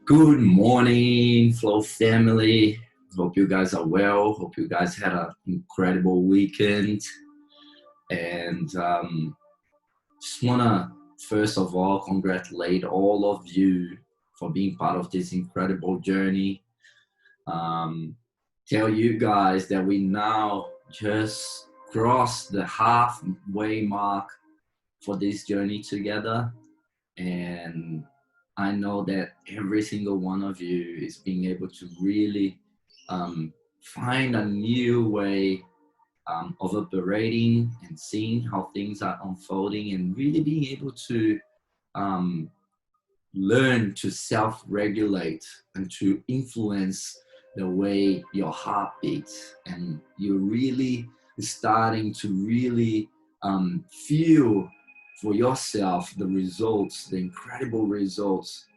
Good morning, Flow family. Hope you guys are well. Hope you guys had an incredible weekend. And just want to, first of all, congratulate all of you for being part of this incredible journey. Tell you guys that we now just crossed the halfway mark for this journey together. And I know that every single one of you is being able to really find a new way of operating and seeing how things are unfolding and really being able to um, learn to self-regulate and to influence the way your heart beats. And you're really starting to really feel for yourself the results, the incredible results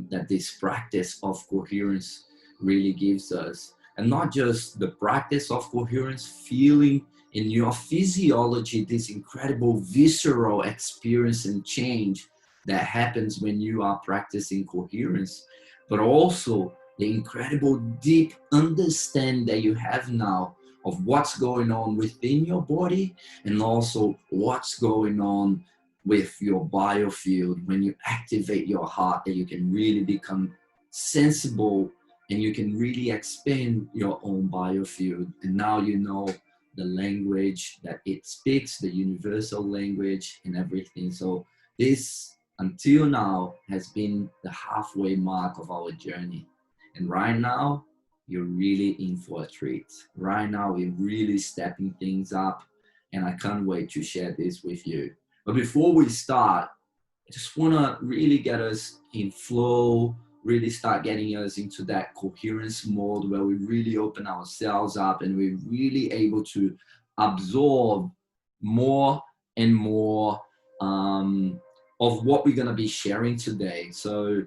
that this practice of coherence really gives us. And not just the practice of coherence, feeling in your physiology this incredible visceral experience and change that happens when you are practicing coherence, but also the incredible deep understanding that you have now of what's going on within your body and also what's going on with your biofield when you activate your heart, that you can really become sensible and you can really expand your own biofield. And now you know the language that it speaks, the universal language and everything. So this, until now, has been the halfway mark of our journey. And right now, you're really in for a treat. Right now, we're really stepping things up, and I can't wait to share this with you. But before we start, I just want to really get us in flow, really start getting us into that coherence mode where we really open ourselves up and we're really able to absorb more and more of what we're going to be sharing today. So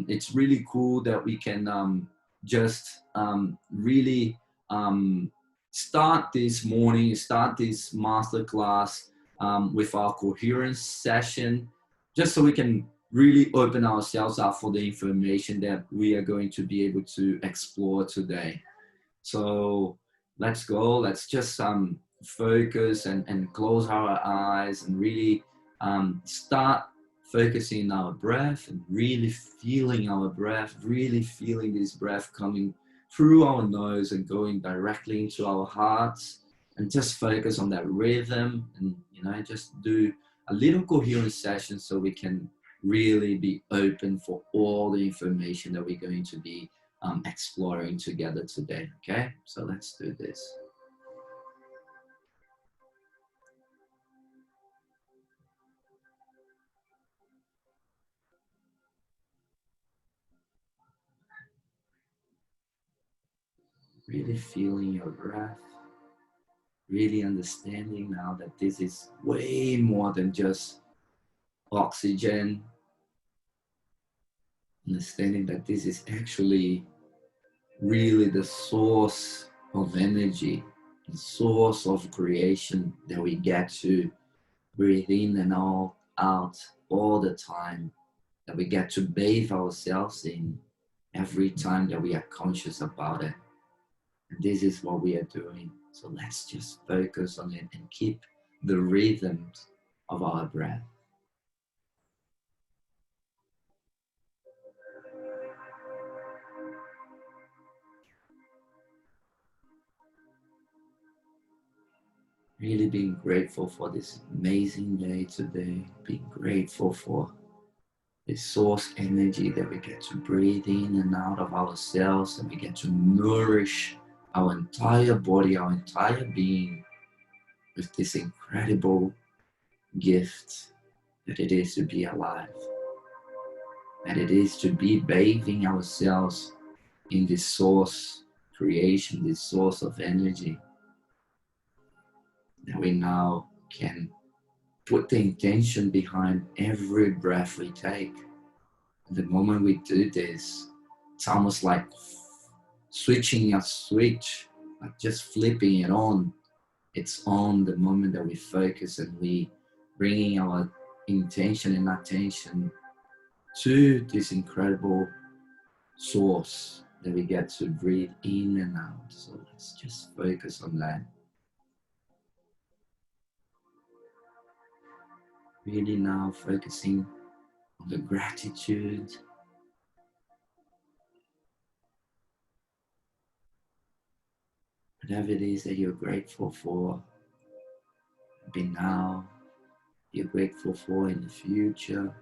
it's really cool that we can just really start this morning, start this masterclass with our coherence session, just so we can really open ourselves up for the information that we are going to be able to explore today. So let's go. Let's just focus and close our eyes and really start focusing on our breath and really feeling our breath, really feeling this breath coming through our nose and going directly into our hearts, and just focus on that rhythm and, you know, just do a little coherence session so we can really be open for all the information that we're going to be exploring together today. Okay, so let's do this. Really feeling your breath, really understanding now that this is way more than just oxygen, understanding that this is actually really the source of energy, the source of creation that we get to breathe in and all out all the time, that we get to bathe ourselves in every time that we are conscious about it. And this is what we are doing. So let's just focus on it and keep the rhythms of our breath. Really being grateful for this amazing day today, being grateful for the source energy that we get to breathe in and out of ourselves, and we get to nourish our entire body, our entire being with this incredible gift that it is to be alive, that it is to be bathing ourselves in this source creation, this source of energy, that we now can put the intention behind every breath we take. And the moment we do this, it's almost like switching a switch, like just flipping it on. It's on the moment that we focus and we bringing our intention and attention to this incredible source that we get to breathe in and out. So let's just focus on that. Really now focusing on the gratitude. Whatever it is that you're grateful for, be now, you're grateful for in the future,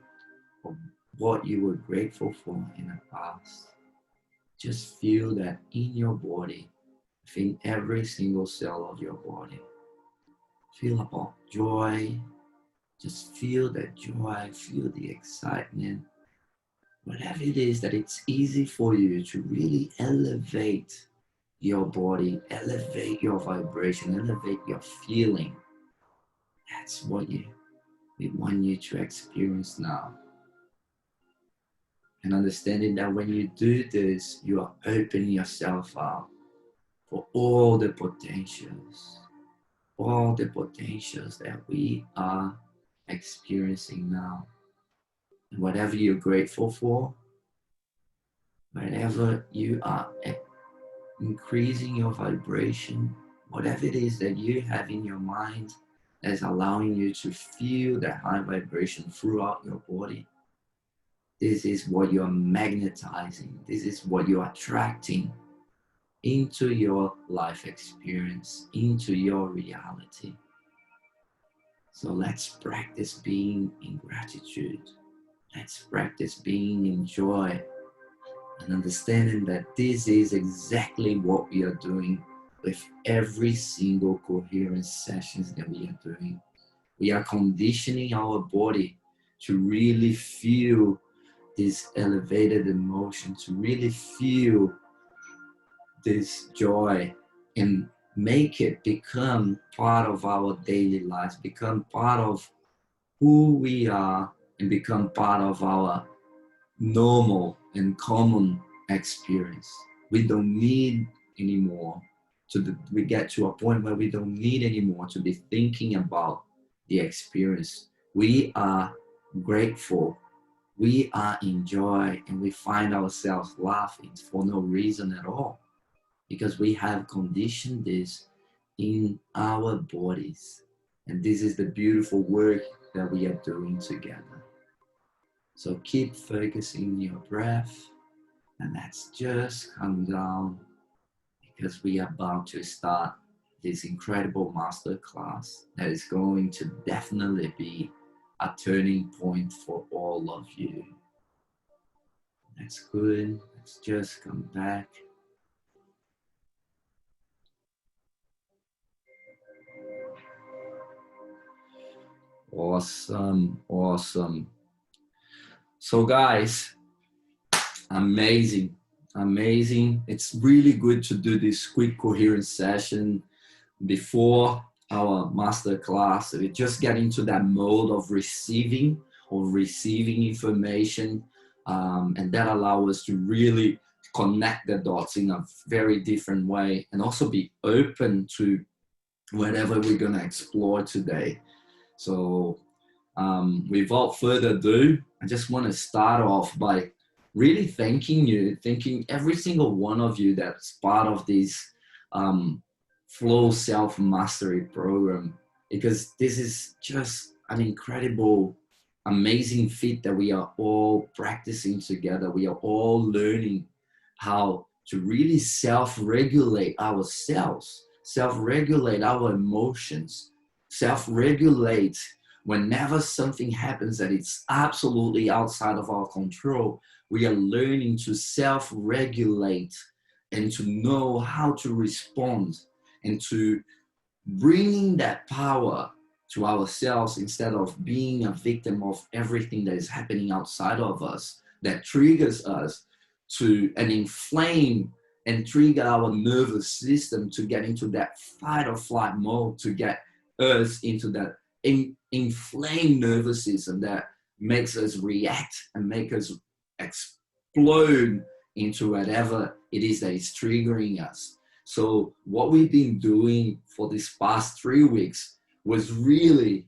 or what you were grateful for in the past. Just feel that in your body, within every single cell of your body. Feel about joy. Just feel that joy, feel the excitement. Whatever it is that it's easy for you to really elevate your body, elevate your vibration, elevate your feeling. That's what we want you to experience now. And understanding that when you do this, you are opening yourself up for all the potentials that we are experiencing now. And whatever you're grateful for, whenever you are increasing your vibration, whatever it is that you have in your mind that's allowing you to feel that high vibration throughout your body, this is what you're magnetizing. This is what you're attracting into your life experience, into your reality. So let's practice being in gratitude. Let's practice being in joy and understanding that this is exactly what we are doing with every single coherence sessions that we are doing. We are conditioning our body to really feel this elevated emotion, to really feel this joy and make it become part of our daily lives, become part of who we are, and become part of our normal and common experience. We don't need anymore we get to a point where we don't need anymore to be thinking about the experience. We are grateful, we are in joy, and we find ourselves laughing for no reason at all, because we have conditioned this in our bodies. And this is the beautiful work that we are doing together. So keep focusing on your breath, and let's just come down, because we are about to start this incredible master class that is going to definitely be a turning point for all of you. That's good. Let's just come back. Awesome, awesome. So guys, amazing. It's really good to do this quick coherence session before our master class. We just get into that mode of receiving information, and that allows us to really connect the dots in a very different way, and also be open to whatever we're going to explore today. So without further ado, I just want to start off by really thanking every single one of you that's part of this Flow Self-Mastery program, because this is just an incredible, amazing feat that we are all practicing together. We are all learning how to really self-regulate ourselves, self-regulate our emotions, self-regulate whenever something happens that it's absolutely outside of our control. We are learning to self-regulate and to know how to respond, and to bringing that power to ourselves instead of being a victim of everything that is happening outside of us that triggers us to and inflame and trigger our nervous system to get into that fight or flight mode, to get us into that inflamed nervous system that makes us react and make us explode into whatever it is that is triggering us. So what we've been doing for these past 3 weeks was really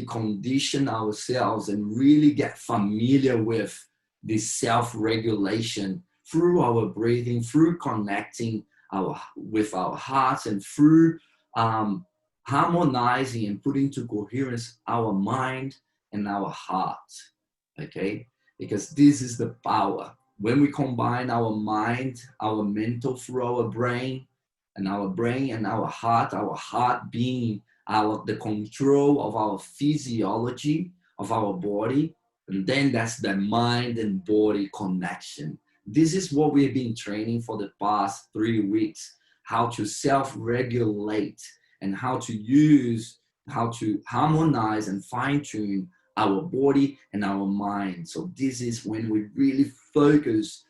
condition ourselves and really get familiar with this self-regulation through our breathing, through connecting with our hearts, and through harmonizing and putting into coherence our mind and our heart. Okay? Because this is the power. When we combine our mind, our mental through our brain and our heart being the control of our physiology, of our body, and then that's the mind and body connection. This is what we've been training for the past 3 weeks, how to self-regulate and how to harmonize and fine-tune our body and our mind. So this is when we really focus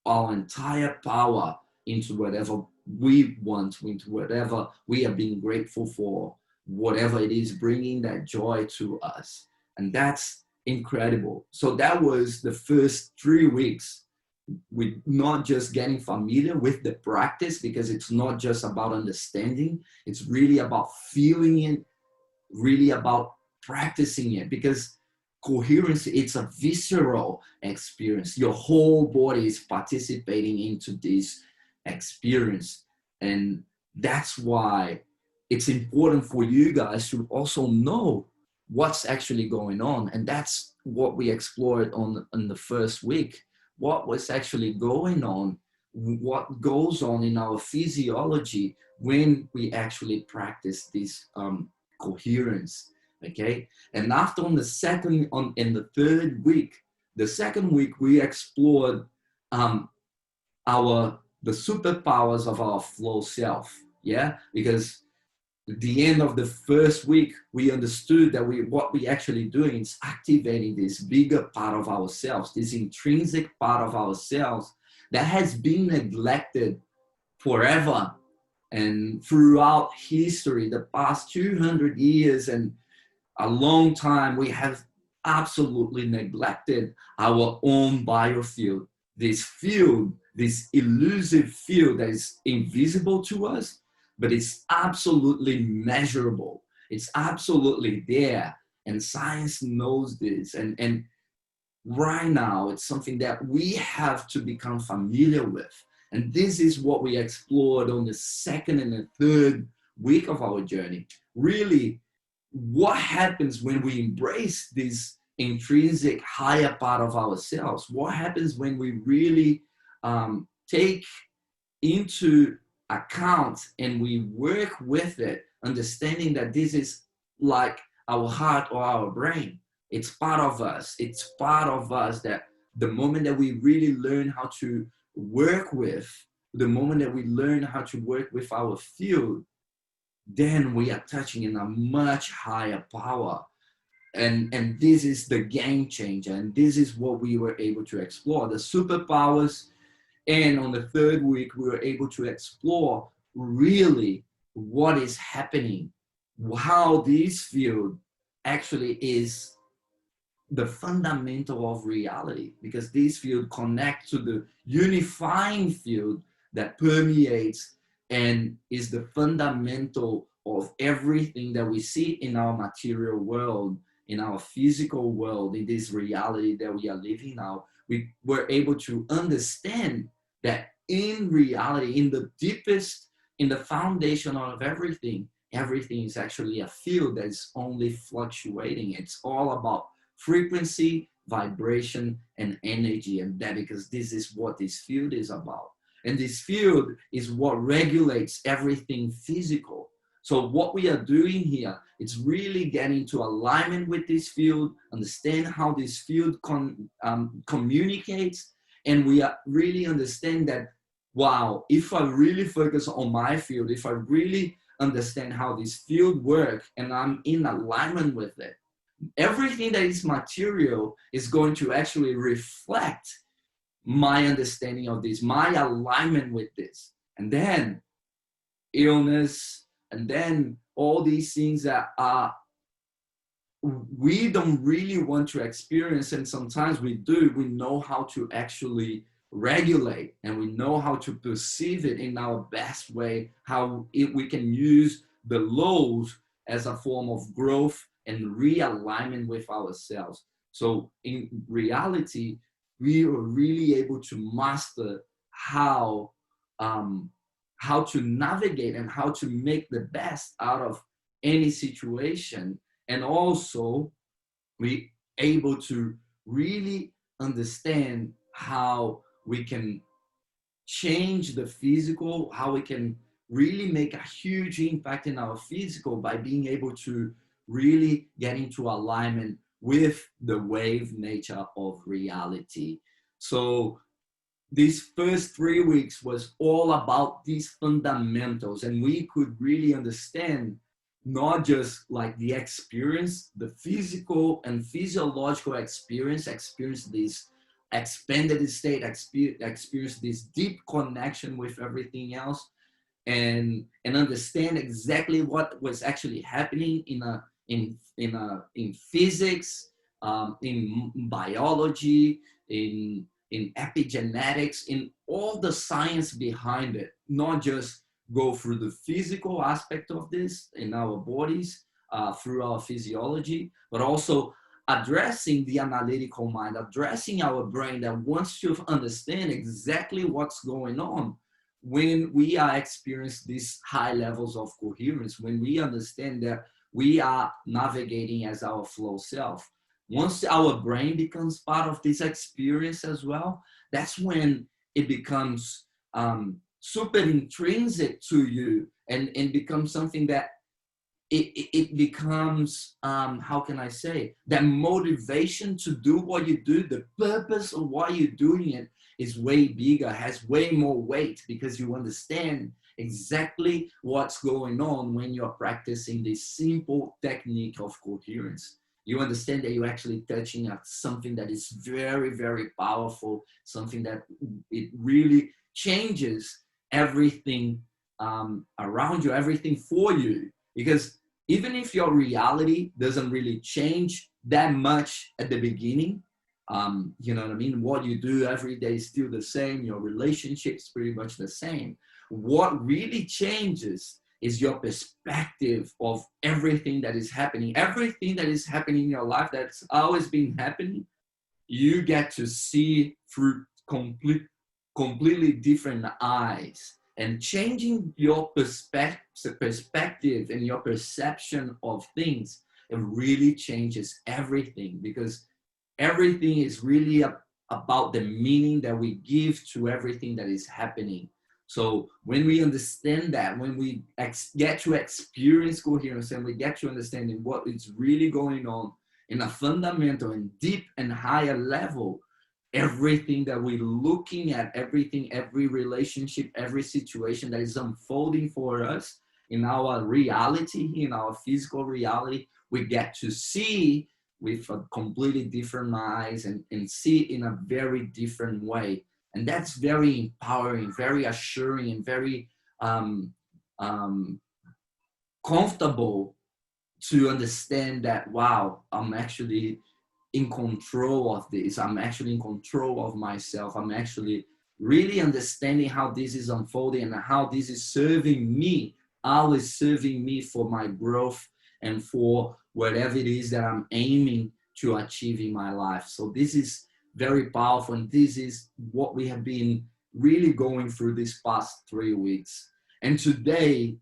our entire power into whatever we want, into whatever we are being grateful for, whatever it is bringing that joy to us. And that's incredible. So that was the first 3 weeks with not just getting familiar with the practice, because it's not just about understanding, it's really about feeling it, really about practicing it, because coherence, it's a visceral experience. Your whole body is participating into this experience. And that's why it's important for you guys to also know what's actually going on. And that's what we explored on the first week. What was actually going on, what goes on in our physiology when we actually practice this coherence. Okay, and after in the third week, the second week we explored the superpowers of our flow self. Yeah, because at the end of the first week, we understood that what we actually doing is activating this bigger part of ourselves, this intrinsic part of ourselves that has been neglected forever and throughout history, the past 200 years and a long time, we have absolutely neglected our own biofield. This field, this elusive field that is invisible to us, but it's absolutely measurable. It's absolutely there. And science knows this. And right now, it's something that we have to become familiar with. And this is what we explored on the second and the third week of our journey. Really, what happens when we embrace this intrinsic higher part of ourselves? What happens when we really take into account and we work with it, understanding that this is like our heart or our brain? It's part of us. It's part of us that the moment that we really learn how to work with, the moment that we learn how to work with our field, then we are touching in a much higher power. And this is the game changer. And this is what we were able to explore, the superpowers. And on the third week, we were able to explore really what is happening, how this field actually is the fundamental of reality, because this field connects to the unifying field that permeates and is the fundamental of everything that we see in our material world, in our physical world, in this reality that we are living now. We were able to understand that in reality, in the deepest, in the foundation of everything is actually a field that is only fluctuating. It's all about frequency, vibration, and energy. And that because this is what this field is about. And this field is what regulates everything physical. So what we are doing here, it's really getting to alignment with this field, understand how this field communicates, and we are really understand that, wow, if I really focus on my field, if I really understand how this field works and I'm in alignment with it, everything that is material is going to actually reflect my understanding of this, my alignment with this. And then illness, and then all these things that we don't really want to experience, and sometimes we do, we know how to actually regulate, and we know how to perceive it in our best way, we can use the lows as a form of growth and realignment with ourselves. So in reality, we were really able to master how um, how to navigate and how to make the best out of any situation. And also we able to really understand how we can change the physical, how we can really make a huge impact in our physical by being able to really get into alignment with the wave nature of reality. So these first 3 weeks was all about these fundamentals, and we could really understand not just like the experience, the physical and physiological experience this expanded state, experience this deep connection with everything else, and understand exactly what was actually happening in physics, in biology, in epigenetics, in all the science behind it. Not just go through the physical aspect of this in our bodies, through our physiology, but also addressing the analytical mind, addressing our brain that wants to understand exactly what's going on when we are experiencing these high levels of coherence, when we understand that we are navigating as our flow self. Once our brain becomes part of this experience as well, that's when it becomes super intrinsic to you, and becomes something that it becomes, how can I say, that motivation to do what you do, the purpose of why you're doing it is way bigger, has way more weight, because you understand exactly what's going on when you're practicing this simple technique of coherence. You understand that you're actually touching at something that is very, very powerful, something that it really changes everything around you, everything for you. Because even if your reality doesn't really change that much at the beginning, you know what I mean? What you do every day is still the same. Your relationship's pretty much the same. What really changes is your perspective of everything that is happening. Everything that is happening in your life that's always been happening, you get to see through completely different eyes. And changing your perspective and your perception of things, it really changes everything, because everything is really about the meaning that we give to everything that is happening. So when we understand that, when we get to experience coherence, and we get to understanding what is really going on in a fundamental and deep and higher level, everything that we're looking at, everything, every relationship, every situation that is unfolding for us in our reality, in our physical reality, we get to see with a completely different eyes, and see it in a very different way. And that's very empowering, very assuring, and very um, um, comfortable to understand that, wow, I'm actually in control of this. I'm actually in control of myself. I'm actually really understanding how this is unfolding and how this is serving me, how it's serving me for my growth and for whatever it is that I'm aiming to achieve in my life. So this is very powerful, and this is what we have been really going through these past 3 weeks. And today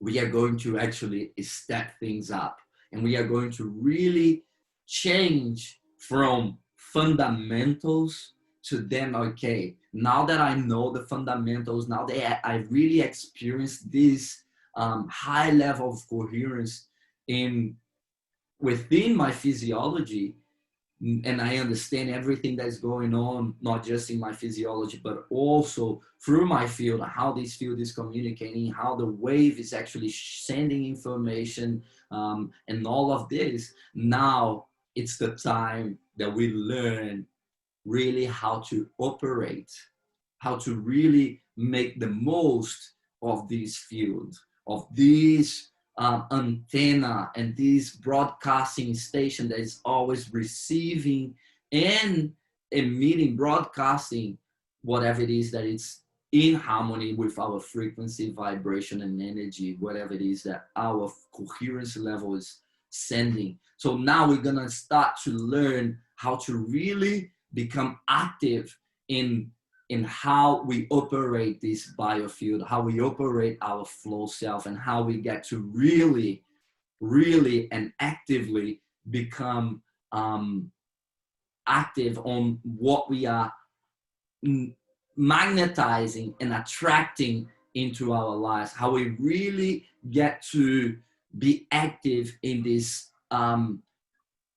we are going to actually step things up, and we are going to really change from fundamentals to then, okay, now that I know the fundamentals, now that I really experienced this high level of coherence in within my physiology, and I understand everything that's going on, not just in my physiology, but also through my field, how this field is communicating, how the wave is actually sending information, and all of this. Now it's the time that we learn really how to operate, how to really make the most of this field, of this antenna and this broadcasting station that is always receiving and emitting, broadcasting whatever it is that it's in harmony with our frequency, vibration, and energy, whatever it is that our coherence level is sending. So now we're gonna start to learn how to really become active in how we operate this biofield, how we operate our flow self, and how we get to really, really and actively become active on what we are magnetizing and attracting into our lives, how we really get to be active in this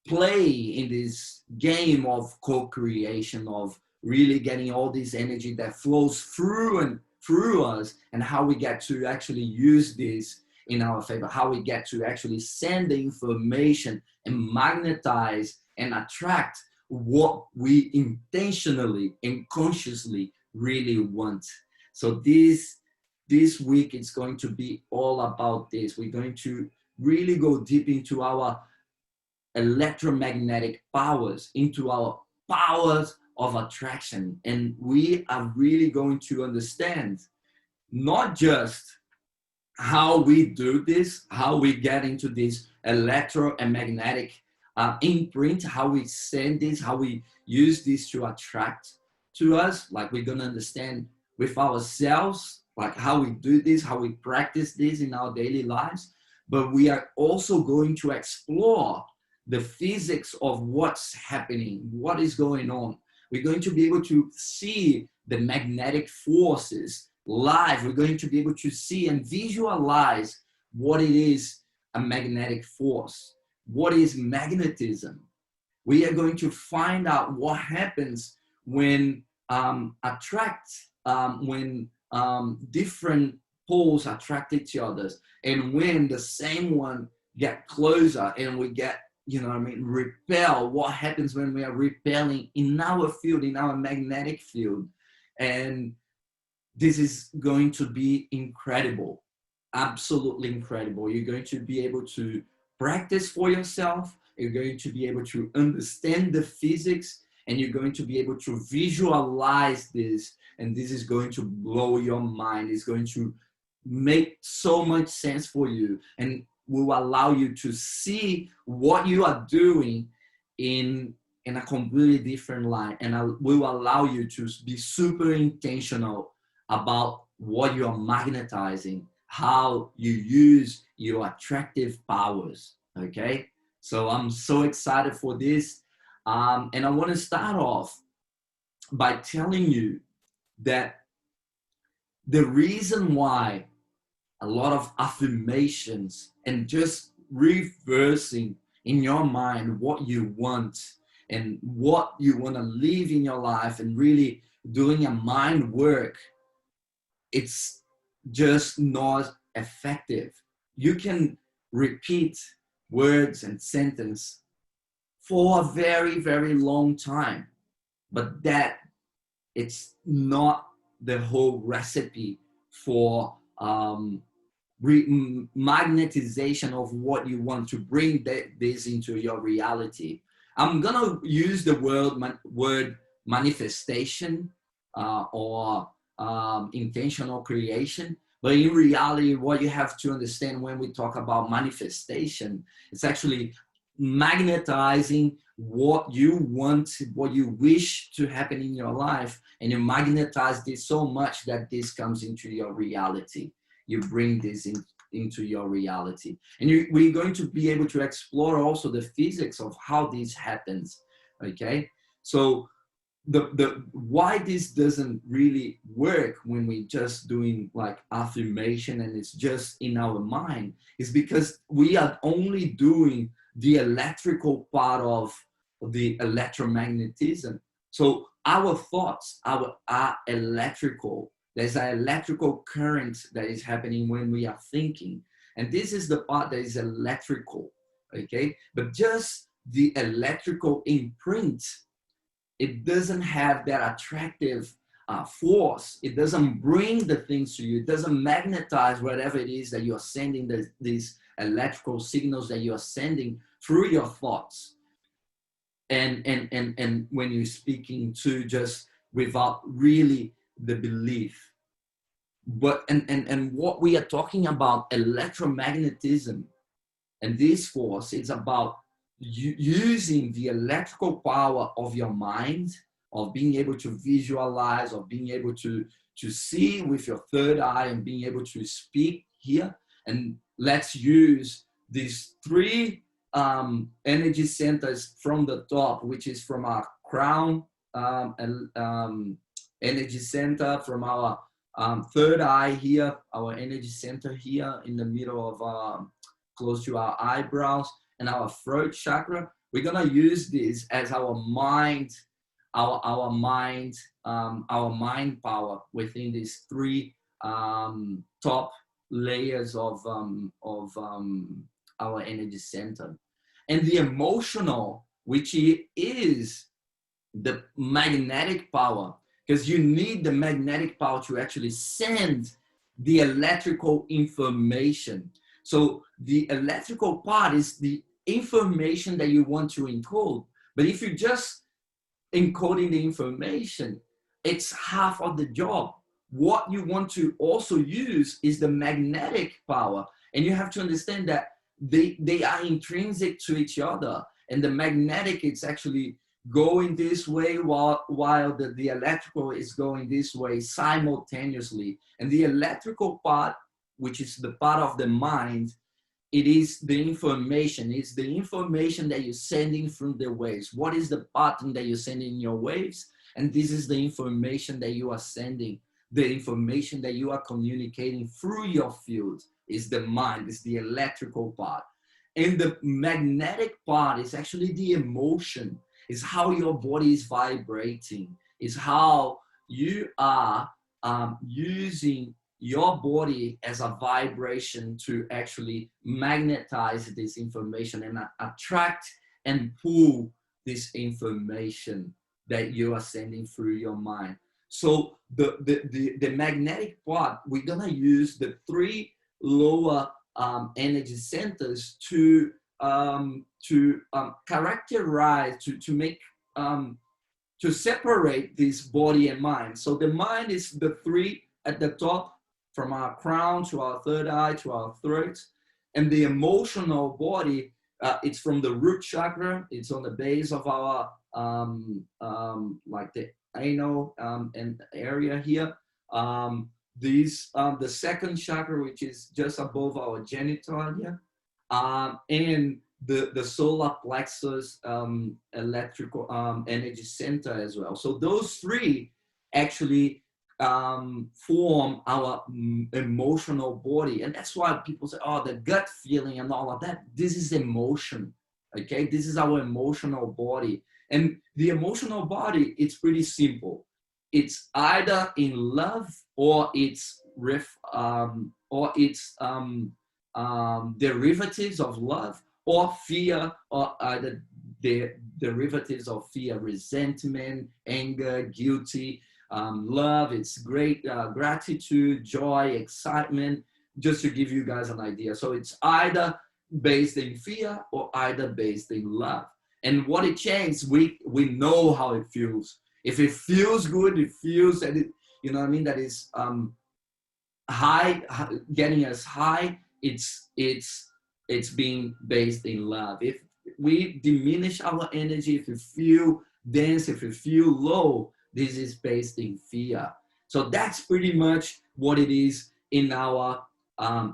play, in this game of co-creation, of really getting all this energy that flows through us, and how we get to actually use this in our favor, how we get to actually send the information and magnetize and attract what we intentionally and consciously really want. So this week it's going to be all about this. We're going to really go deep into our electromagnetic powers, into our powers of attraction. And we are really going to understand not just how we do this, how we get into this electromagnetic imprint, how we send this, how we use this to attract to us. Like, we're going to understand with ourselves, like how we do this, how we practice this in our daily lives. But we are also going to explore the physics of what's happening, what is going on. We're going to be able to see the magnetic forces live. We're going to be able to see and visualize what it is, a magnetic force. What is magnetism? We are going to find out what happens when different poles attract each other, and when the same one get closer and we get, repel. What happens when we are repelling in our field, in our magnetic field? And this is going to be incredible, absolutely incredible. You're going to be able to practice for yourself. You're going to be able to understand the physics, and you're going to be able to visualize this. And this is going to blow your mind. It's going to make so much sense for you, and will allow you to see what you are doing in a completely different light, and will allow you to be super intentional about what you are magnetizing, how you use your attractive powers. Okay, so I'm so excited for this, and I want to start off by telling you that the reason why a lot of affirmations and just reversing in your mind what you want and what you want to live in your life, and really doing a mind work, it's just not effective. You can repeat words and sentence for a very, very long time, but that it's not the whole recipe for magnetization of what you want to bring this into your reality. I'm gonna use the word manifestation or intentional creation, but in reality, what you have to understand when we talk about manifestation, it's actually magnetizing what you want, what you wish to happen in your life, and you magnetize this so much that this comes into your reality. You bring this into your reality, and we're going to be able to explore also the physics of how this happens. Okay, so the why this doesn't really work when we just doing like affirmation and it's just in our mind is because we are only doing the electrical part of the electromagnetism. So our thoughts are electrical. There's an electrical current that is happening when we are thinking, and this is the part that is electrical. Okay, but just the electrical imprint, it doesn't have that attractive force. It doesn't bring the things to you. It doesn't magnetize whatever it is that you're sending, these electrical signals that you're sending through your thoughts. And when you're speaking to just without really the belief. But and what we are talking about, electromagnetism, and this force, it's about using the electrical power of your mind, of being able to visualize, of being able to see with your third eye and being able to speak here. And let's use these three energy centers from the top, which is from our crown energy center, from our third eye here, our energy center here in the middle of close to our eyebrows, and our throat chakra. We're gonna use this as our mind, our mind power within these three top layers of our energy center. And the emotional, which is the magnetic power, because you need the magnetic power to actually send the electrical information. So the electrical part is the information that you want to encode. But if you're just encoding the information, it's half of the job. What you want to also use is the magnetic power. And you have to understand that they are intrinsic to each other. And the magnetic is actually going this way while the electrical is going this way simultaneously. And the electrical part, which is the part of the mind, it is the information. It's the information that you're sending through the waves. What is the pattern that you're sending in your waves? And this is the information that you are sending. The information that you are communicating through your field is the mind, is the electrical part. And the magnetic part is actually the emotion. It's how your body is vibrating. It's how you are using your body as a vibration to actually magnetize this information and attract and pull this information that you are sending through your mind. So the magnetic part, we're gonna use the three lower energy centers to characterize, to make, to separate this body and mind. So the mind is the three at the top, from our crown to our third eye to our throat. And the emotional body, it's from the root chakra. It's on the base of our, like the anal and area here. The second chakra, which is just above our genitalia, and the solar plexus electrical energy center as well. So those three actually form our emotional body. And that's why people say, oh, the gut feeling and all of that. This is emotion, okay? This is our emotional body. And the emotional body, it's pretty simple. It's either in love or it's derivatives of love, or fear, or either the derivatives of fear, resentment, anger, guilty, love, it's great, gratitude, joy, excitement, just to give you guys an idea. So it's either based in fear or either based in love. And what it changes, we know how it feels. If it feels good, it feels that it, you know what I mean, that is high, getting us high, it's being based in love. If we diminish our energy, if we feel dense, if we feel low, this is based in fear. So that's pretty much what it is in our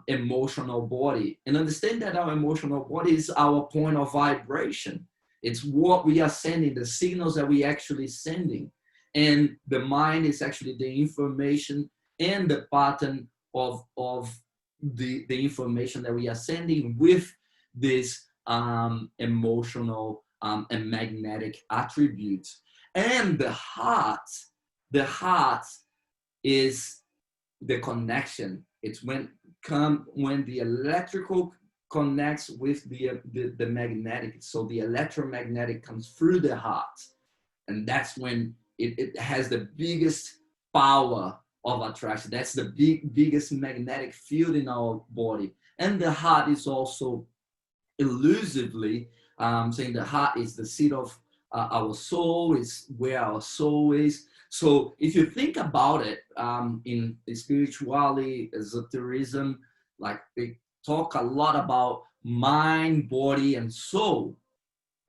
emotional body. And understand that our emotional body is our point of vibration. It's what we are sending, the signals that we actually sending. And the mind is actually the information and the pattern of the information that we are sending with this emotional and magnetic attributes. And the heart is the connection. It's when the electrical connects with the magnetic. So the electromagnetic comes through the heart. And that's when it has the biggest power of attraction. That's the biggest magnetic field in our body. And the heart is also elusively saying the heart is the seat of our soul, is where our soul is. So if you think about it, in spirituality, esotericism, like they talk a lot about mind, body, and soul.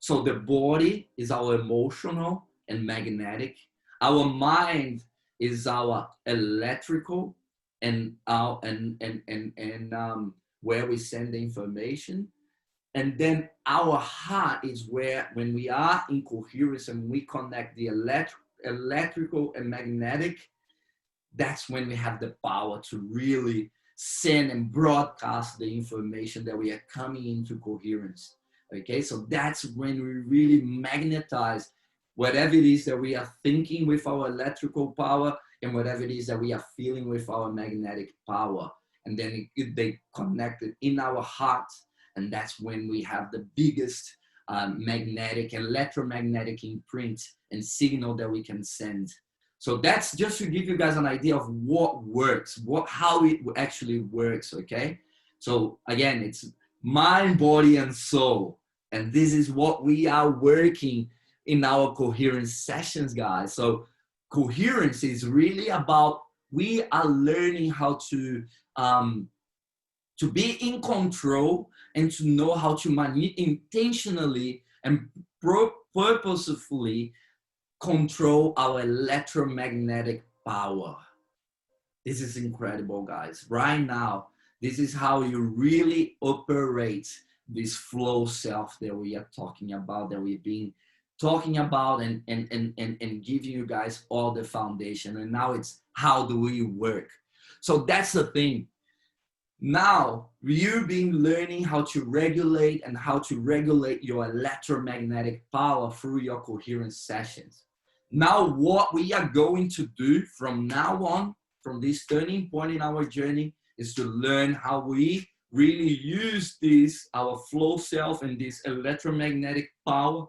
So the body is our emotional and magnetic. Our mind is our electrical and our and where we send the information. And then our heart is where, when we are in coherence and we connect the electrical and magnetic, that's when we have the power to really send and broadcast the information that we are coming into coherence. Okay, so that's when we really magnetize whatever it is that we are thinking with our electrical power and whatever it is that we are feeling with our magnetic power. And then they connected in our hearts. And that's when we have the biggest magnetic, electromagnetic imprint and signal that we can send. So that's just to give you guys an idea of what works, how it actually works, okay? So again, it's mind, body, and soul. And this is what we are working in our coherence sessions, guys. So coherence is really about, we are learning how to be in control and to know how to intentionally and purposefully control our electromagnetic power. This is incredible, guys. Right now, this is how you really operate this flow self that we are talking about, that we've been talking about and giving you guys all the foundation. And now it's, how do we work? So that's the thing. Now, you've been learning how to regulate and how to regulate your electromagnetic power through your coherence sessions. Now, what we are going to do from now on, from this turning point in our journey, is to learn how we really use this, our flow self and this electromagnetic power,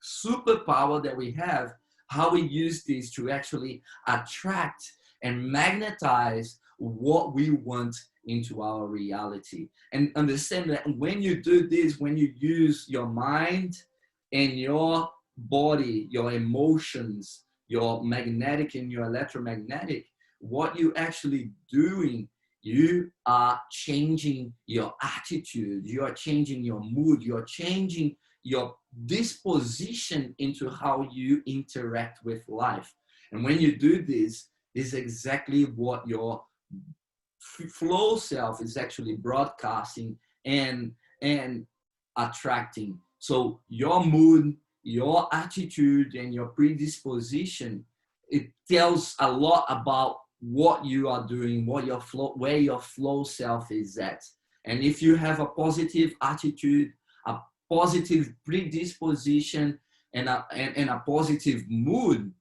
superpower that we have, how we use this to actually attract and magnetize what we want into our reality. And understand that when you do this, when you use your mind and your body, your emotions, your magnetic and your electromagnetic, what you actually doing, you are changing your attitude, you are changing your mood, you are changing your disposition into how you interact with life. And when you do this is exactly what your flow self is actually broadcasting and attracting. So your mood, your attitude, and your predisposition, it tells a lot about what you are doing, what your flow, where your flow self is at. And if you have a positive attitude, a positive predisposition, and a positive mood,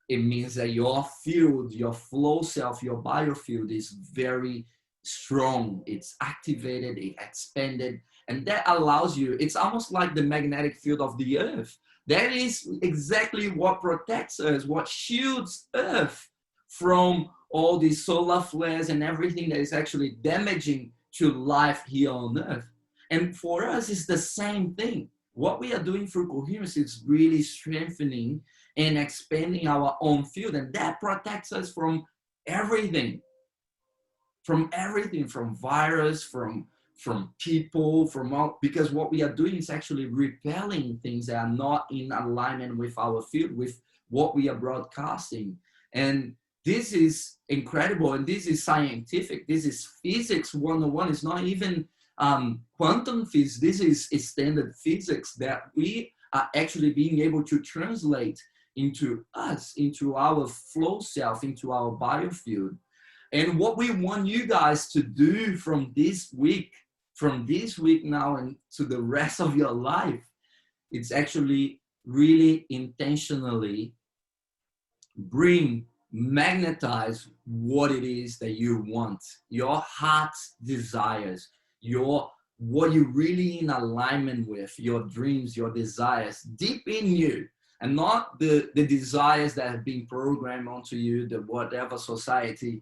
it means that your field, your flow self, your biofield is very strong. It's activated, it's expanded, and that allows you, it's almost like the magnetic field of the earth. That is exactly what protects us, what shields Earth from all these solar flares and everything that is actually damaging to life here on Earth. And for us, it's the same thing. What we are doing through coherence is really strengthening and expanding our own field, and that protects us from everything, from virus, from people, from all, because what we are doing is actually repelling things that are not in alignment with our field, with what we are broadcasting. And this is incredible, and this is scientific. This is physics 101. It's not even quantum physics. This is standard physics that we are actually being able to translate into us, into our flow self, into our biofield. And what we want you guys to do from this week now and to the rest of your life, it's actually really intentionally magnetize what it is that you want, your heart's desires, what you're really in alignment with, your dreams, your desires deep in you, and not the desires that have been programmed onto you, the whatever society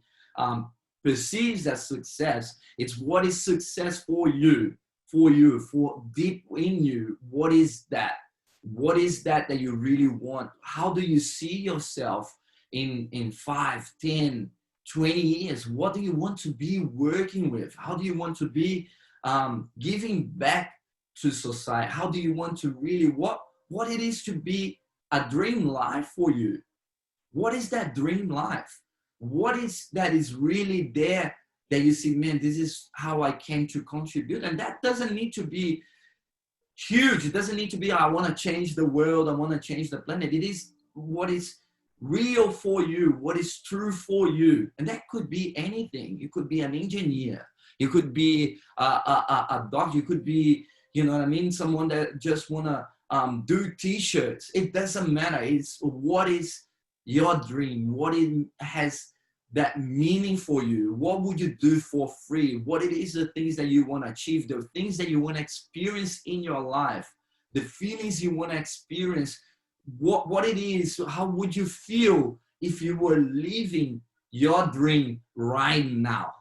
perceives as success. It's what is success for you, for deep in you. What is that? What is that you really want? How do you see yourself in 5, 10, 20 years? What do you want to be working with? How do you want to be giving back to society? How do you want to really, what it is to be a dream life for you? What is that dream life? What is that is really there that you see, man, this is how I came to contribute? And that doesn't need to be huge. It doesn't need to be, I want to change the world, I want to change the planet. It is what is real for you, what is true for you. And that could be anything. You could be an engineer. You could be a doctor. You could be, you know what I mean, someone that just want to do t-shirts. It doesn't matter. It's what is your dream, what it has that meaning for you. What would you do for free? What it is, the things that you want to achieve, the things that you want to experience in your life, the feelings you want to experience, what it is, how would you feel if you were living your dream right now?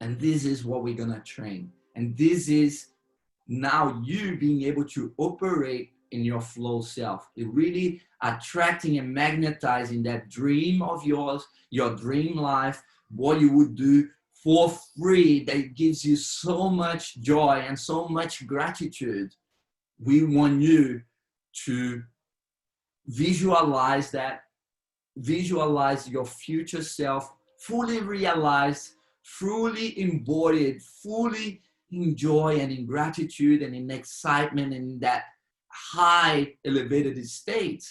And this is what we're going to train. And this is now you being able to operate in your flow self. It really attracting and magnetizing that dream of yours, your dream life, what you would do for free that gives you so much joy and so much gratitude. We want you to visualize that, visualize your future self, fully realized, fully embodied, fully enjoy and in gratitude and in excitement and in that high elevated state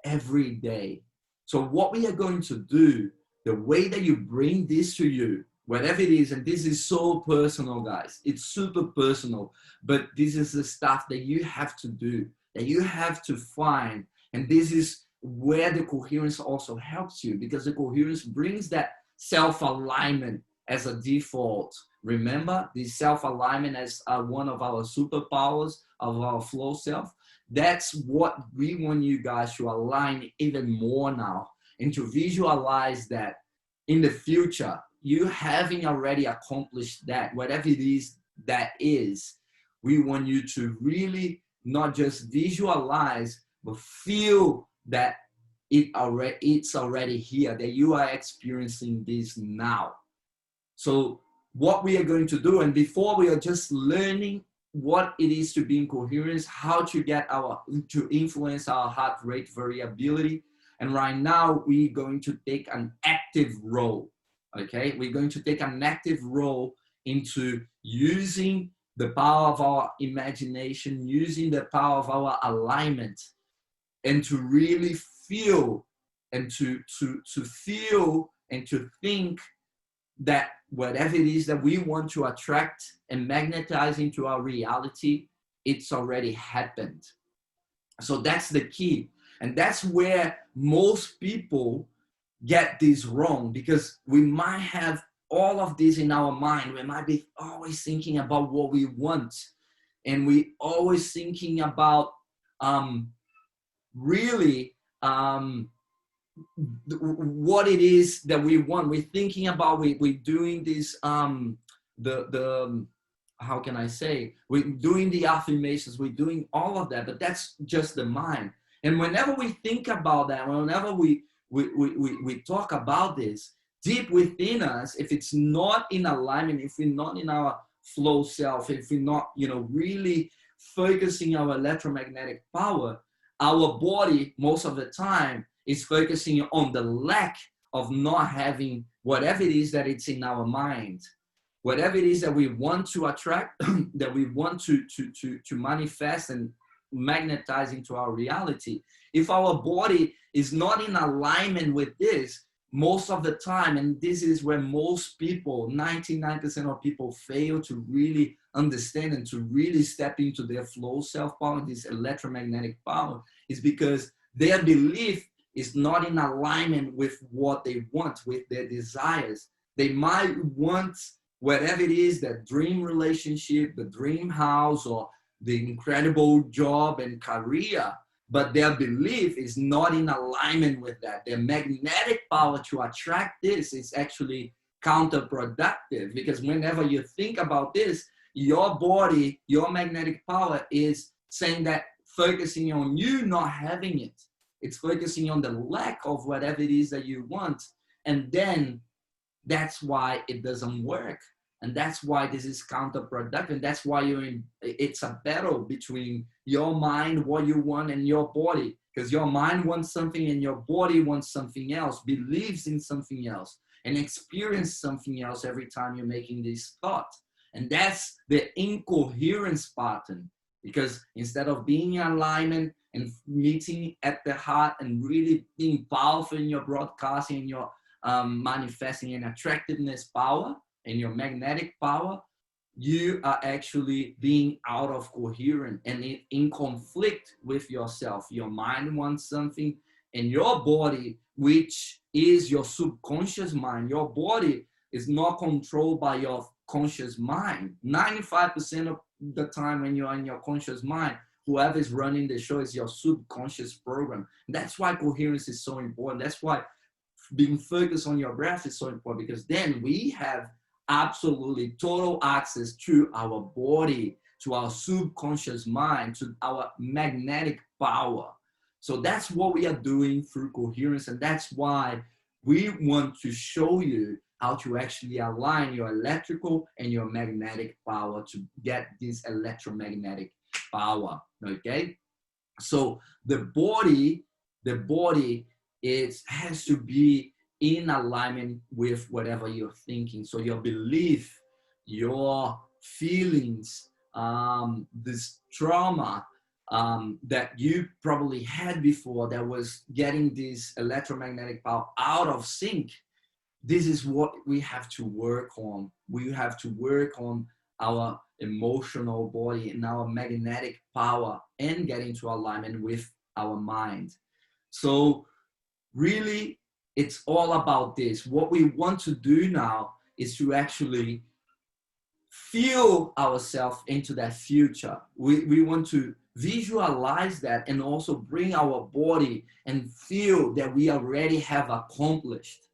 every day. So what we are going to do, the way that you bring this to you, whatever it is, and this is so personal, guys, it's super personal, but this is the stuff that you have to do, that you have to find. And this is where the coherence also helps you, because the coherence brings that self-alignment as a default. Remember, the self-alignment as one of our superpowers of our flow self. That's what we want you guys to align even more now, and to visualize that in the future, you having already accomplished that, whatever it is that is, we want you to really not just visualize, but feel that it's already here, that you are experiencing this now. So what we are going to do, and before we are just learning what it is to be in coherence, how to to influence our heart rate variability. And right now we're going to take an active role. Okay, we're going to take an active role into using the power of our imagination, using the power of our alignment, and to really feel and to feel and to think that whatever it is that we want to attract and magnetize into our reality, it's already happened. So that's the key. And that's where most people get this wrong, because we might have all of this in our mind. We might be always thinking about what we want. And we always thinking about really what it is that we want. We're thinking about, we're doing this, how can I say, we're doing the affirmations, we're doing all of that, but that's just the mind. And whenever we think about that, whenever we talk about this, deep within us, if it's not in alignment, if we're not in our flow self, if we're not, really focusing our electromagnetic power, our body most of the time is focusing on the lack of not having whatever it is that it's in our mind, whatever it is that we want to attract, that we want to manifest and magnetize into our reality. If our body is not in alignment with this, most of the time, and this is where most people, 99% of people fail to really understand and to really step into their flow self power, this electromagnetic power, is because their belief is not in alignment with what they want, with their desires. They might want whatever it is, that dream relationship, the dream house, or the incredible job and career, but their belief is not in alignment with that. Their magnetic power to attract this is actually counterproductive, because whenever you think about this, your body, your magnetic power is saying that, focusing on you not having it. It's focusing on the lack of whatever it is that you want. And then that's why it doesn't work. And that's why this is counterproductive. That's why it's a battle between your mind, what you want, and your body. Because your mind wants something and your body wants something else, believes in something else, and experience something else every time you're making this thought. And that's the incoherence pattern. Because instead of being in alignment and meeting at the heart and really being powerful in your broadcasting and your manifesting and attractiveness power and your magnetic power, you are actually being out of coherence and in conflict with yourself. Your mind wants something, and your body, which is your subconscious mind, your body is not controlled by your conscious mind. 95% of the time when you're in your conscious mind, whoever is running the show is your subconscious program. That's why coherence is so important. That's why being focused on your breath is so important, because then we have absolutely total access to our body, to our subconscious mind, to our magnetic power. So that's what we are doing through coherence. And that's why we want to show you how to actually align your electrical and your magnetic power to get this electromagnetic power. Okay. So the body has to be in alignment with whatever you're thinking. So your belief, your feelings, this trauma that you probably had before that was getting this electromagnetic power out of sync. This is what we have to work on. We have to work on our emotional body and our magnetic power and get into alignment with our mind. So really, it's all about this. What we want to do now is to actually feel ourselves into that future. We want to visualize that and also bring our body and feel that we already have accomplished.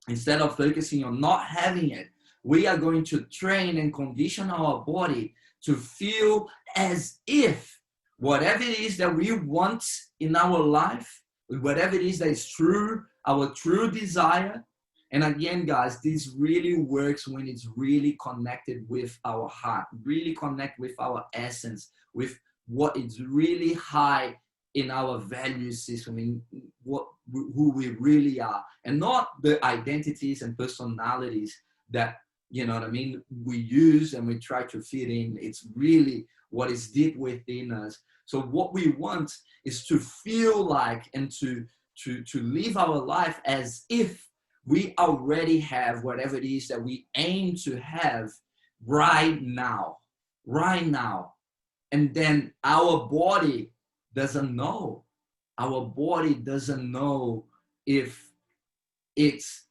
Instead of focusing on not having it, we are going to train and condition our body to feel as if whatever it is that we want in our life, whatever it is that is true, our true desire. And again, guys, this really works when it's really connected with our heart, really connect with our essence, with what is really high in our value system, in who we really are, and not the identities and personalities that, you know what I mean, we use and we try to fit in. It's really what is deep within us. So what we want is to feel like and to live our life as if we already have whatever it is that we aim to have right now. And then our body doesn't know. Our body doesn't know if it's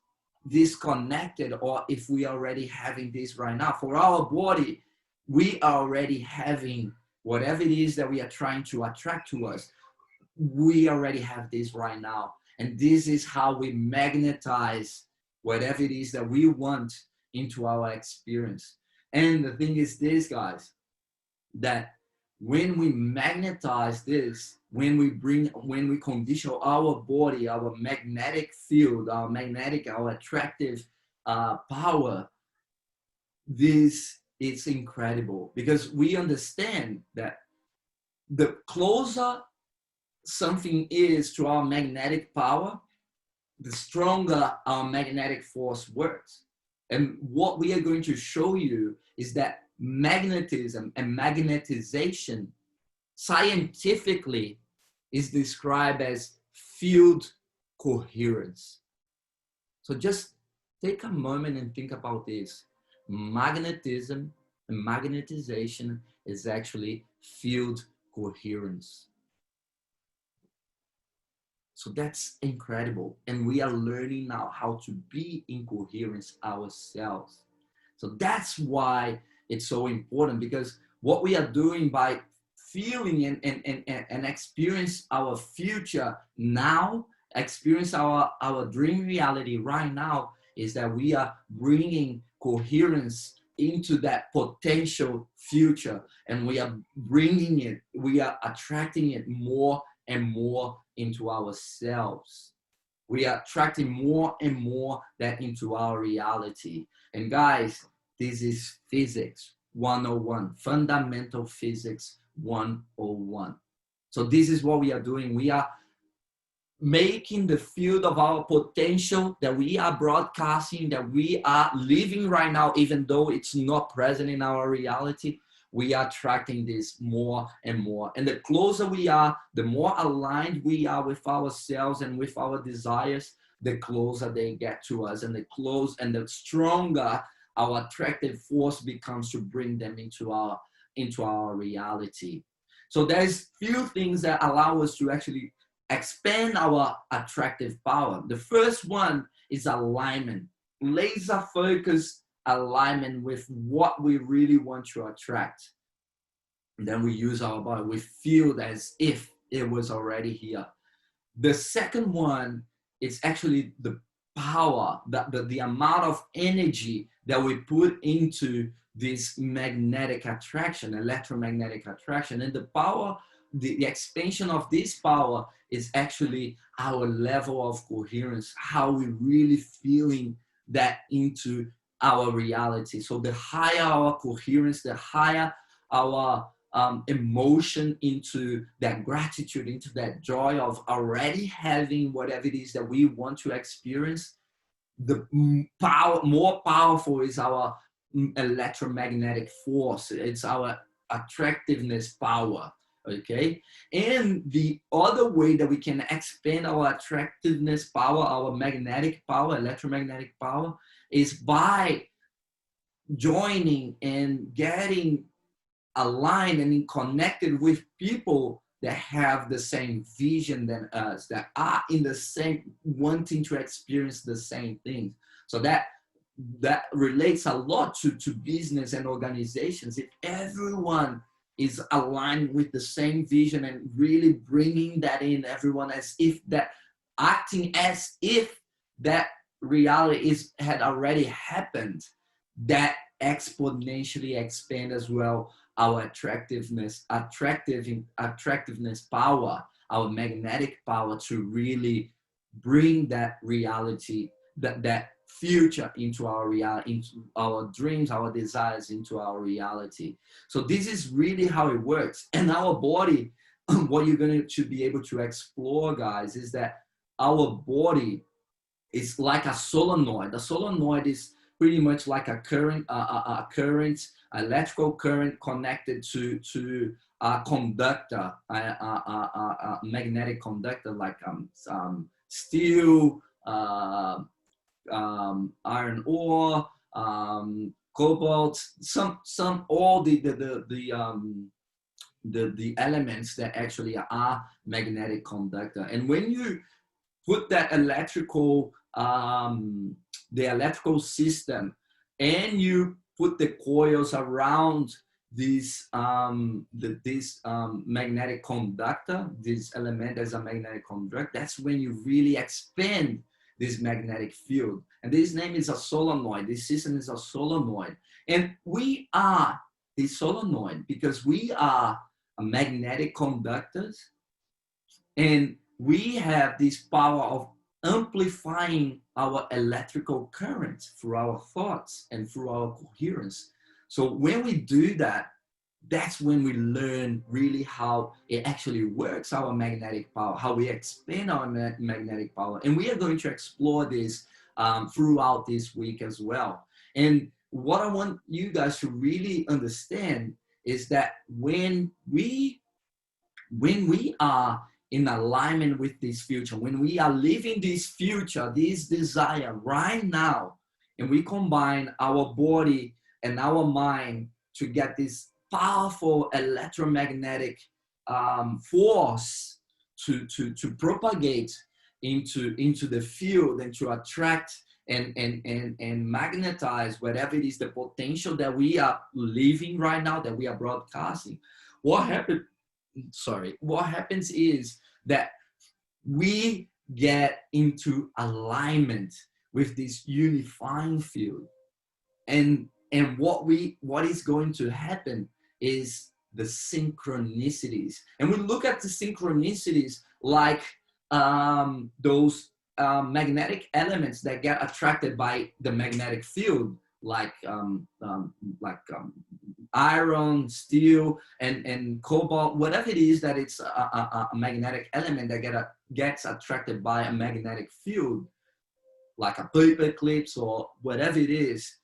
disconnected or if we are already having this right now. For our body, we are already having whatever it is that we are trying to attract to us. We already have this right now. And this is how we magnetize whatever it is that we want into our experience. And the thing is this, guys, that when we magnetize this, when we condition our body, our magnetic field, our attractive power, this is incredible, because we understand that the closer something is to our magnetic power, the stronger our magnetic force works. And what we are going to show you is that magnetism and magnetization scientifically is described as field coherence. So just take a moment and think about this. Magnetism and magnetization is actually field coherence. So that's incredible. And we are learning now how to be in coherence ourselves. So that's why it's so important, because what we are doing by feeling and experience our future now, experience our dream reality right now, is that we are bringing coherence into that potential future, and we are bringing it, we are attracting it more and more into ourselves. We are attracting more and more that into our reality. And guys, This is physics 101, fundamental physics 101. So this is what we are doing. We are making the field of our potential that we are broadcasting, that we are living right now, even though it's not present in our reality, we are attracting this more and more. And the closer we are, the more aligned we are with ourselves and with our desires, the closer they get to us, and the stronger our attractive force becomes to bring them into our reality. So there's few things that allow us to actually expand our attractive power. The first one is alignment, laser focus alignment with what we really want to attract. And then we use our body, we feel as if it was already here. The second one is actually the power, the amount of energy that we put into this magnetic attraction, electromagnetic attraction. And the power, the expansion of this power is actually our level of coherence, how we really feeling that into our reality. So the higher our coherence, the higher our emotion into that gratitude, into that joy of already having whatever it is that we want to experience, the more powerful is our electromagnetic force. It's our attractiveness power. Okay. And the other way that we can expand our attractiveness power, our magnetic power, electromagnetic power, is by joining and getting aligned and connected with people that have the same vision than us, that are in the same, wanting to experience the same things. So that relates a lot to business and organizations. If everyone is aligned with the same vision and really bringing that in, everyone as if that, acting as if that reality had already happened, that exponentially expand as well our attractiveness power, our magnetic power, to really bring that reality, that future into our reality, into our dreams, our desires, into our reality. So this is really how it works. And our body, what you're going to be able to explore, guys, is that our body is like a solenoid. A solenoid is pretty much like a current, electrical current connected to a conductor, a magnetic conductor, like steel, iron ore, cobalt, all the elements that actually are magnetic conductor. And when you put that electrical, the electrical system, and you put the coils around this magnetic conductor, this element as a magnetic conductor, that's when you really expand this magnetic field. And this name is a solenoid. This system is a solenoid. And we are the solenoid because we are magnetic conductors, and we have this power of amplifying our electrical current through our thoughts and through our coherence. So when we do that, that's when we learn really how it actually works, our magnetic power, how we expand our magnetic power. And we are going to explore this throughout this week as well. And what I want you guys to really understand is that when we are in alignment with this future, when we are living this future, this desire right now, and we combine our body and our mind to get this powerful electromagnetic force to propagate into the field and to attract and magnetize whatever it is, the potential that we are living right now, that we are broadcasting. What happens is that we get into alignment with this unifying field, and what is going to happen is the synchronicities. And we look at the synchronicities like those magnetic elements that get attracted by the magnetic field. like iron, steel, and cobalt, whatever it is that it's a magnetic element that gets attracted by a magnetic field, like a paper clips or whatever it is.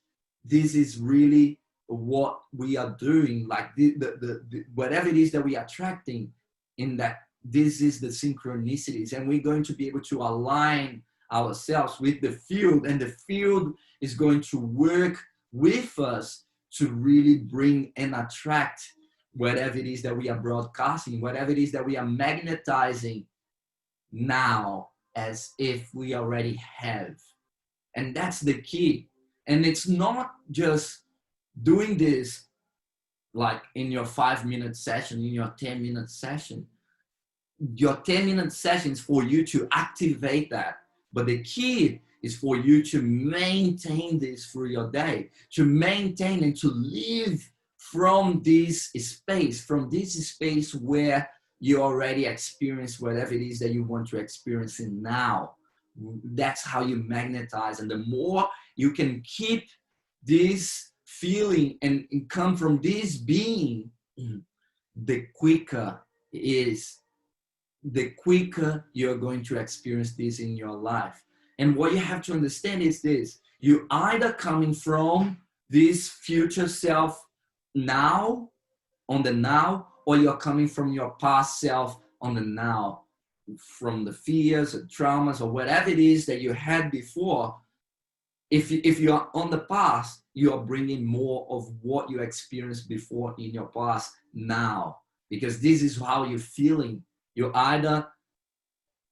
This is really what we are doing. Like the whatever it is that we are attracting, in that this is the synchronicities, and we're going to be able to align ourselves with the field, and the field is going to work with us to really bring and attract whatever it is that we are broadcasting, whatever it is that we are magnetizing now, as if we already have. And that's the key. And it's not just doing this like in your 5-minute session, in your 10-minute session. Your 10-minute session is for you to activate that. But the key is for you to maintain this through your day, to maintain and to live from this space where you already experience whatever it is that you want to experience in now. That's how you magnetize. And the more you can keep this feeling and come from this being, the quicker you're going to experience this in your life. And what you have to understand is this: you're either coming from this future self now, on the now, or you're coming from your past self on the now, from the fears or traumas or whatever it is that you had before. If you're on the past, you're bringing more of what you experienced before in your past now, because this is how you're feeling. You either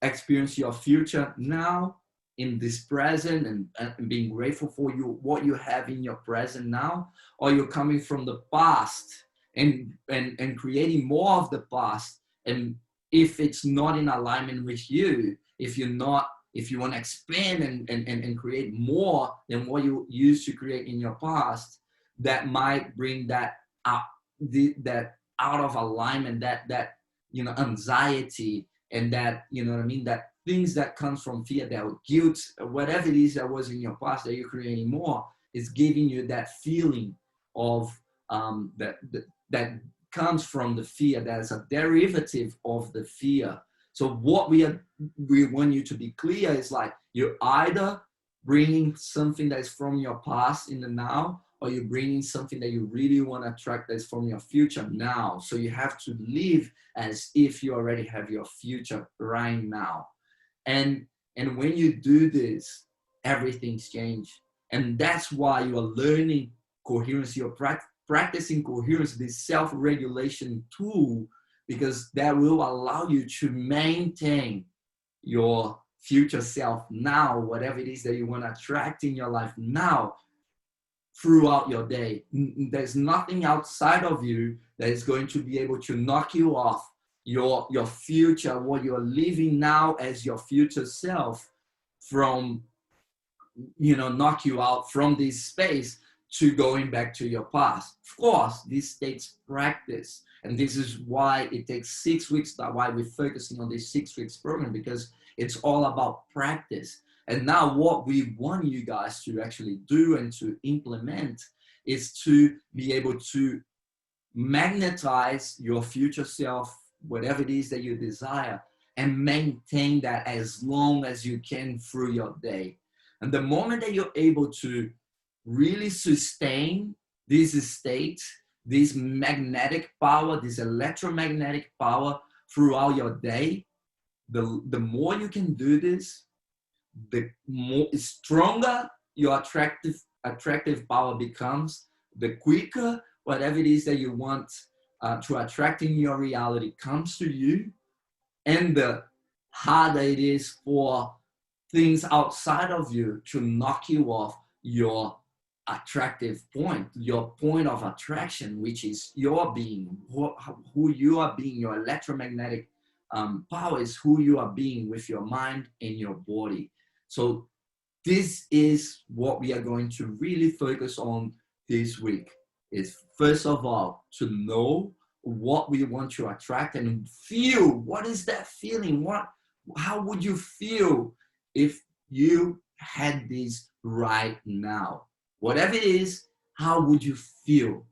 experience your future now in this present, and being grateful for what you have in your present now, or you're coming from the past and creating more of the past. And if it's not in alignment with you, if you want to expand and create more than what you used to create in your past, that might bring that out, that out of alignment, that anxiety, and that, that things that comes from fear, that guilt, whatever it is that was in your past that you're creating more, is giving you that feeling of that comes from the fear, that is a derivative of the fear. So what we want you to be clear is, like, you're either bringing something that is from your past in the now, or you're bringing something that you really want to attract that's from your future now. So you have to live as if you already have your future right now. And when you do this, everything's changed. And that's why you are learning coherence. You're practicing coherence, this self-regulation tool, because that will allow you to maintain your future self now, whatever it is that you want to attract in your life now, throughout your day. There's nothing outside of you that is going to be able to knock you off your future, what you're living now as your future self, from, knock you out from this space to going back to your past. Of course, this takes practice. And this is why it takes 6 weeks, that's why we're focusing on this 6 weeks program, because it's all about practice. And now what we want you guys to actually do and to implement is to be able to magnetize your future self, whatever it is that you desire, and maintain that as long as you can through your day. And the moment that you're able to really sustain this state, this magnetic power, this electromagnetic power throughout your day, the more you can do this, the more stronger your attractive power becomes, the quicker whatever it is that you want to attract in your reality comes to you, and the harder it is for things outside of you to knock you off your attractive point, your point of attraction, which is your being, who you are being. Your electromagnetic power is who you are being with your mind and your body. So this is what we are going to really focus on this week, is first of all to know what we want to attract and feel. What is that feeling? How would you feel if you had this right now? Whatever it is, how would you feel?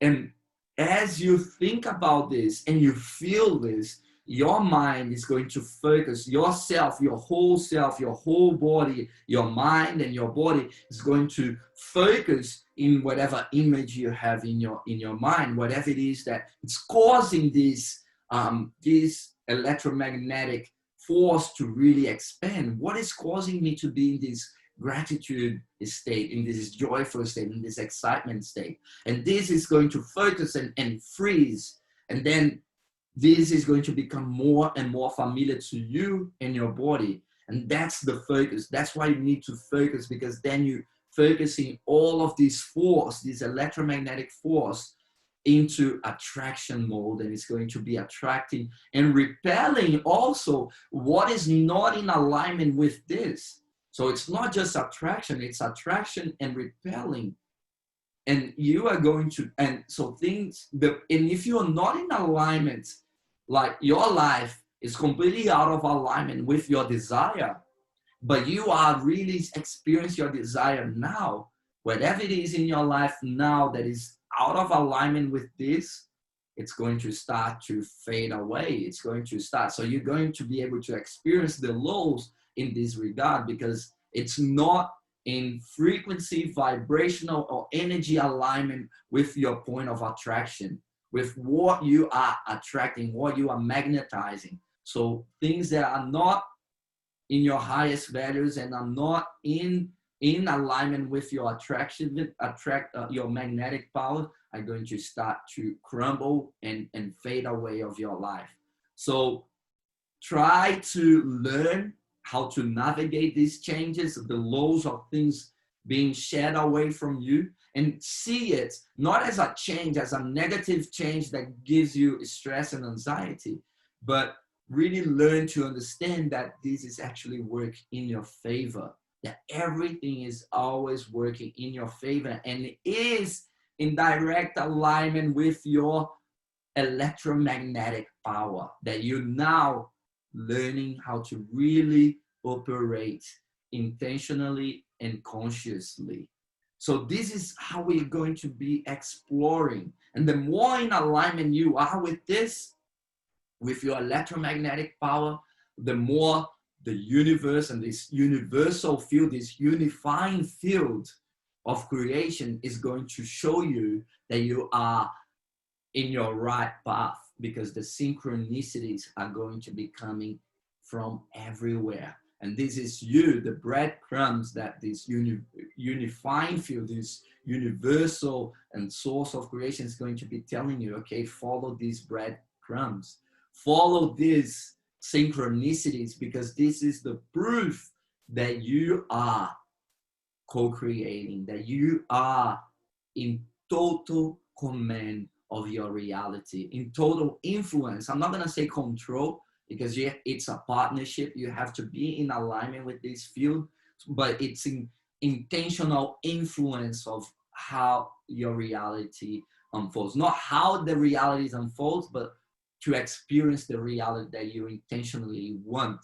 And as you think about this and you feel this, your mind is going to focus yourself, your whole self, your whole body, your mind and your body is going to focus in whatever image you have in your mind, whatever it is that it's causing this electromagnetic force to really expand. What is causing me to be in this gratitude state, in this joyful state, in this excitement state? And this is going to focus and freeze. And then this is going to become more and more familiar to you and your body. And that's the focus. That's why you need to focus, because then you focusing all of this force, this electromagnetic force, into attraction mode, and it's going to be attracting and repelling also what is not in alignment with this. So it's not just attraction, it's attraction and repelling. And you are going to, and so things, and if you are not in alignment, like your life is completely out of alignment with your desire, but you are really experiencing your desire now, whatever it is in your life now that is out of alignment with this, it's going to start to fade away. It's going to start. So you're going to be able to experience the lows in this regard, because it's not in frequency, vibrational, or energy alignment with your point of attraction, with what you are attracting, what you are magnetizing. So things that are not in your highest values and are not in alignment with your your magnetic power are going to start to crumble and fade away of your life. So try to learn how to navigate these changes, the lows of things being shed away from you, and see it not as a change, as a negative change that gives you stress and anxiety, but really learn to understand that this is actually work in your favor, that everything is always working in your favor, and it is in direct alignment with your electromagnetic power, that you're now learning how to really operate intentionally and consciously. So this is how we're going to be exploring. And the more in alignment you are with this, with your electromagnetic power, the more the universe and this universal field, this unifying field of creation is going to show you that you are in your right path, because the synchronicities are going to be coming from everywhere. And this is you, the breadcrumbs that this unifying field, this universal and source of creation is going to be telling you, okay, follow these breadcrumbs. Follow these synchronicities, because this is the proof that you are co-creating, that you are in total command of your reality, in total influence. I'm not going to say control, because it's a partnership. You have to be in alignment with this field, but it's in intentional influence of how your reality unfolds. Not how the reality unfolds, but to experience the reality that you intentionally want.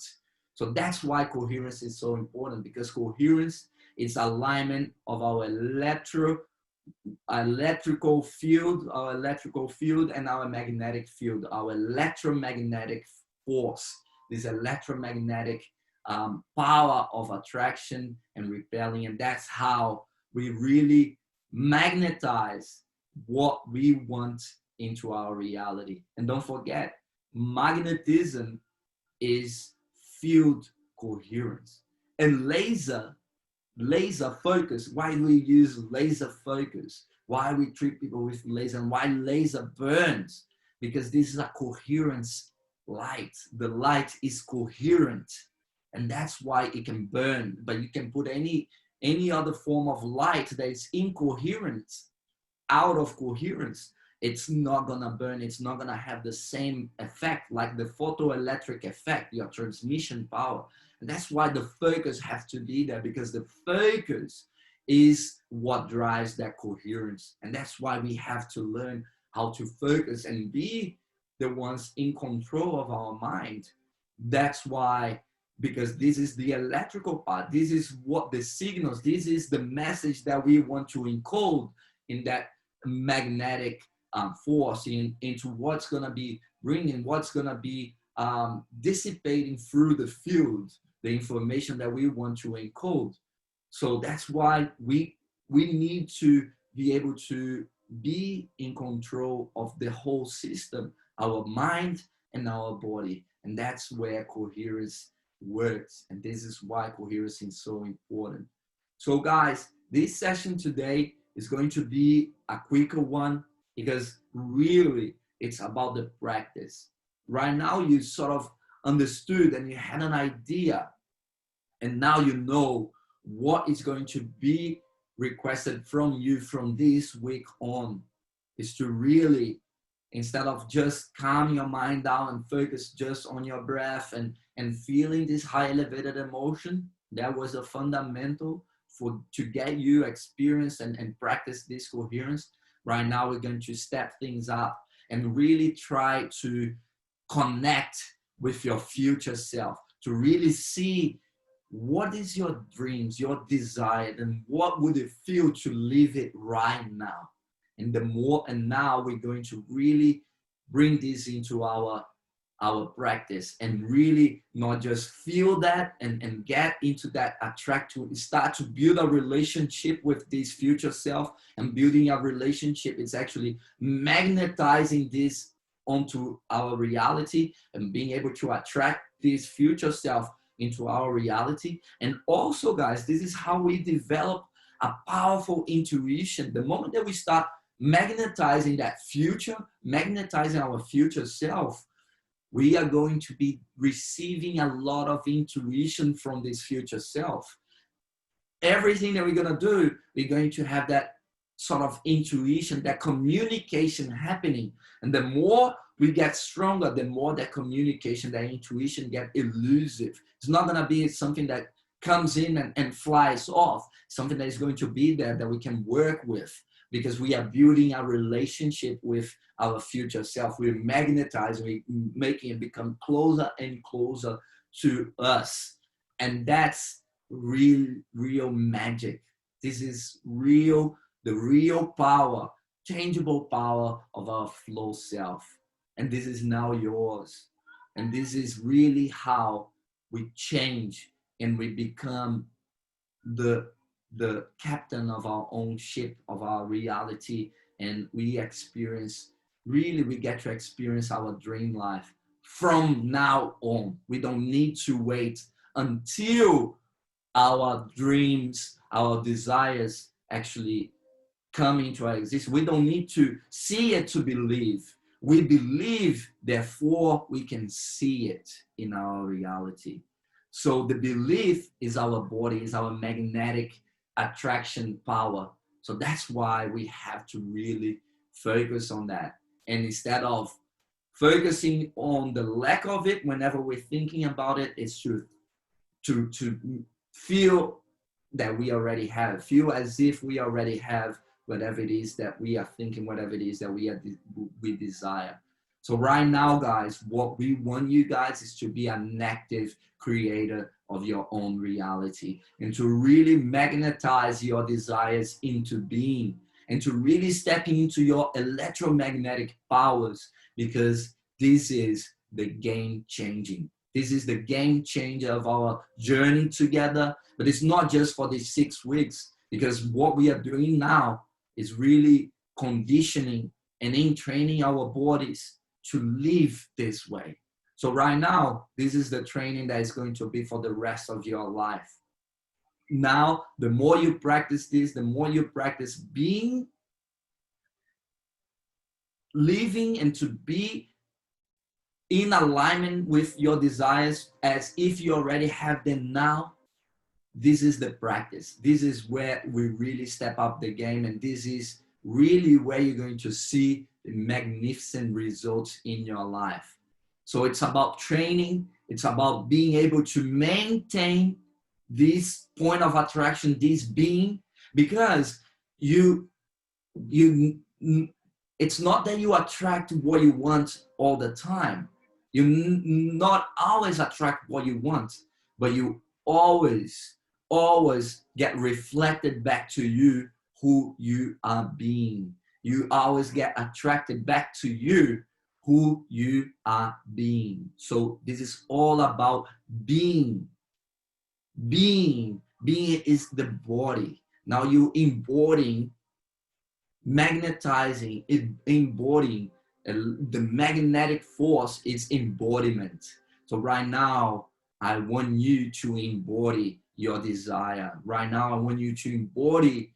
So that's why coherence is so important, because coherence is alignment of our electrical field and our magnetic field, our electromagnetic force, this electromagnetic power of attraction and repelling. And that's how we really magnetize what we want into our reality. And don't forget, magnetism is field coherence. And laser focus, why we use laser focus, why we treat people with laser, and why laser burns, because this is a coherence light. The light is coherent, and that's why it can burn. But you can put any other form of light that is incoherent, out of coherence, it's not gonna burn. It's not gonna have the same effect like the photoelectric effect, your transmission power. And that's why the focus has to be there, because the focus is what drives that coherence. And that's why we have to learn how to focus and be the ones in control of our mind. That's why because this is the electrical part. This is what the signals, this is the message that we want to encode in that magnetic force into what's going to be bringing, what's going to be dissipating through the field, the information that we want to encode. So that's why we need to be able to be in control of the whole system, our mind and our body. And that's where coherence works. And this is why coherence is so important. So guys, this session today is going to be a quicker one because really it's about the practice. Right now you sort of understood and you had an idea, and now you know what is going to be requested from you from this week on, is to really, instead of just calming your mind down and focus just on your breath and feeling this high elevated emotion, that was a fundamental to get you experience and practice this coherence. Right now we're going to step things up and really try to connect with your future self, to really see what is your dreams, your desire, and what would it feel to live it right now. And now we're going to really bring this into our practice and really not just feel that and get into that start to build a relationship with this future self. And building a relationship is actually magnetizing this onto our reality and being able to attract this future self into our reality. And also, guys, this is how we develop a powerful intuition. The moment that we start magnetizing that future, magnetizing our future self, we are going to be receiving a lot of intuition from this future self. Everything that we're going to do, we're going to have that sort of intuition, that communication happening. And the more we get stronger, the more that communication, that intuition get elusive. It's not going to be something that comes in and flies off, something that is going to be there that we can work with, because we are building a relationship with our future self. We're magnetizing, we're making it become closer and closer to us. And that's real magic. This is the real power, changeable power of our flow self. And this is now yours. And this is really how we change and we become the captain of our own ship, of our reality. And we get to experience our dream life from now on. We don't need to wait until our dreams, our desires actually come into our existence. We don't need to see it to believe. We believe, therefore we can see it in our reality. So the belief is our body, is our magnetic attraction power. So that's why we have to really focus on that. And instead of focusing on the lack of it, whenever we're thinking about it, it's to feel that we already have, feel as if we already have whatever it is that we are thinking, whatever it is that we desire. So right now, guys, what we want you guys is to be an active creator of your own reality and to really magnetize your desires into being and to really step into your electromagnetic powers, because this is the game changing. This is the game changer of our journey together. But it's not just for these 6 weeks, because what we are doing now is really conditioning and in training our bodies to live this way. So right now, this is the training that is going to be for the rest of your life. Now, the more you practice this, the more you practice being, living, and to be in alignment with your desires as if you already have them now. This is the practice. This is where we really step up the game, and this is really where you're going to see the magnificent results in your life. So it's about training. It's about being able to maintain this point of attraction, this being, because it's not that you attract what you want all the time. You not always attract what you want, but you always, always get reflected back to you who you are being. You always get attracted back to you who you are being. So this is all about being. Being is the body. Now you embodying, magnetizing, embodying the magnetic force is embodiment. So right now, I want you to embody your desire. Right now, I want you to embody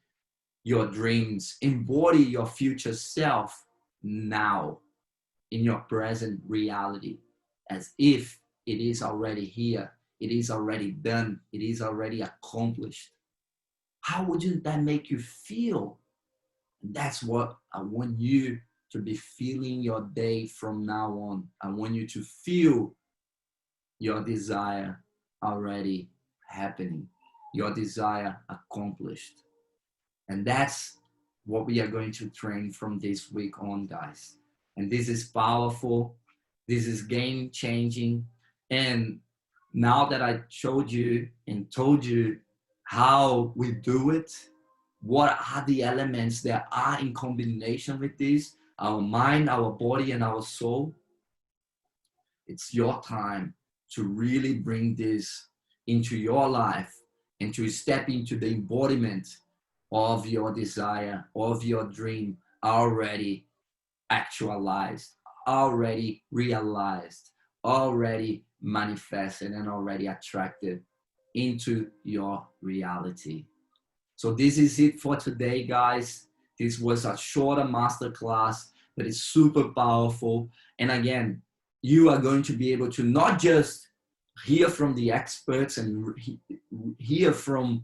your dreams, embody your future self now in your present reality, as if it is already here, it is already done, it is already accomplished. How would that make you feel? That's what I want you to be feeling your day from now on. I want you to feel your desire already happening, your desire accomplished. And that's what we are going to train from this week on, guys. And this is powerful. This is game changing. And now that I showed you and told you how we do it, what are the elements that are in combination with this, our mind, our body, and our soul, it's your time to really bring this into your life and to step into the embodiment of your desire, of your dream already actualized, already realized, already manifested, and already attracted into your reality. So this is it for today, guys. This was a shorter masterclass, but it's super powerful. And again, you are going to be able to not just hear from the experts and hear from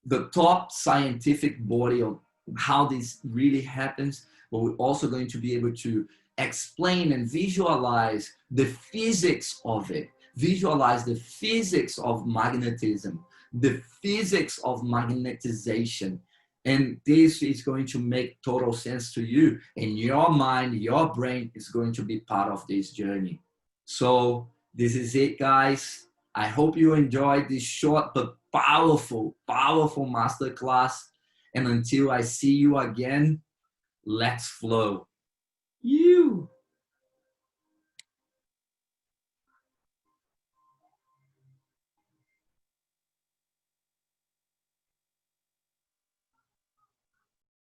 the top scientific body of how this really happens, but we're also going to be able to explain and visualize the physics of it, visualize the physics of magnetism, the physics of magnetization. And this is going to make total sense to you, and your mind, your brain is going to be part of this journey. So this is it, guys. I hope you enjoyed this short but powerful, powerful masterclass. And until I see you again, let's flow. You.